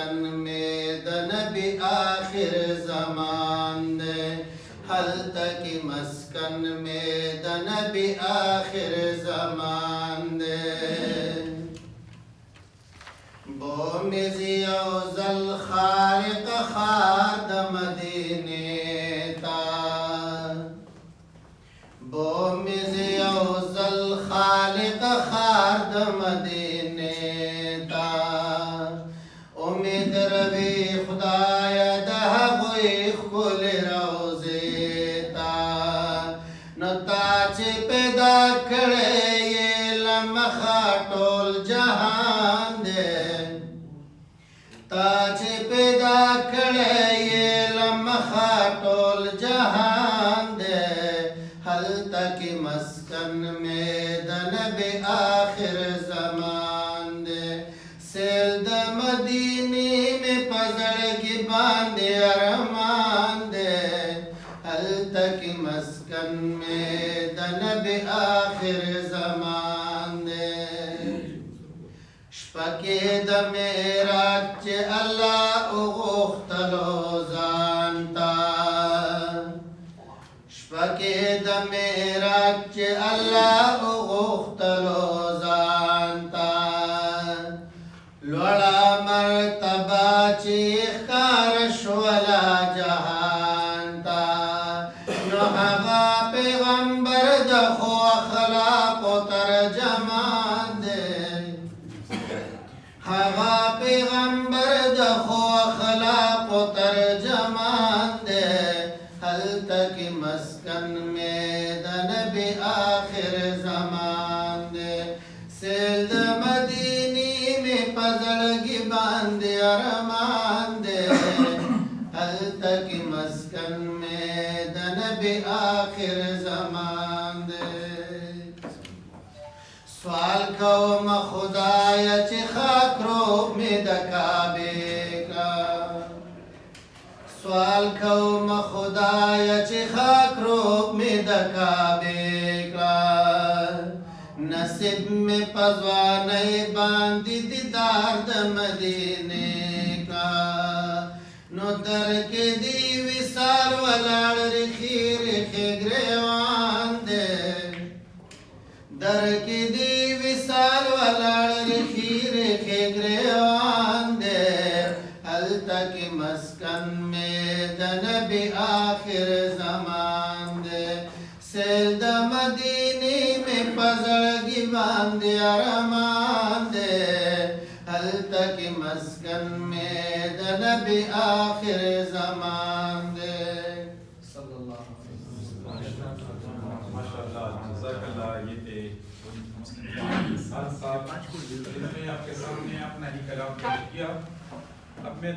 مسکن میں د نبی آخر زمان دے حلتا کی مسکن میں د نبی آخر زمان دے بومزی اوزل خارق خاد مدینے تا بومزی اوزل خالق خاد مدینے تا امید روی خدای ده گوی خول روزی تا نتا چی پیدا کڑے یہ لمخا ٹول جہان دے تا چی پیدا کڑے یہ لمخا ٹول جہان دے حلتا کی مسکن میں د نبی آخر زمان دے سیل د مدینی میں پزڑگی باندے ارمان دے حلتا کی مسکن میں د نبی آخر زمان دے شپکی د میراج چے اللہ اغختلو زانتا شپکی د میراج چے اللہ اغختلو زانتا لوڑا مرتبہ چیخ کارش ولا جہانتا نو حقا پیغمبر دخو اخلاق و ترجمان دے حقا پیغمبر دخو اخلاق و ترجمان دے حلتا کی مسکن میں د نبی آخر زمان دے سیل د مدینی میں پزڑگی باندے ارمان دے حلتا کی مسکن میں د نبی آخر زمان دے سوال کوم خدایا چی خاک روب میں د کعبے کا سوال کوم خدایا چی خاک روب میں د کعبے کا نصیب میں پزوانے باندی دیدار د مدینے کا نو در کے دی وصال ولاڑ رخی رخی گریوان دے در کے دی وصال ولاڑ رخی رخی گریوان دے حلتا کی مسکن میں د نبی آخر زمان دے سیل د مدینی میں پزڑگی باندے ارمان دے حلتا کی مسکن میں د نبی آخر زمان دے صلی اللہ علیہ وسلم ماشاءاللہ جزاک اللہ یہ تھے مسلم ساتھ ساتھ میں آپ کے سامنے اپنا ہی کلام پیش کیا اب میں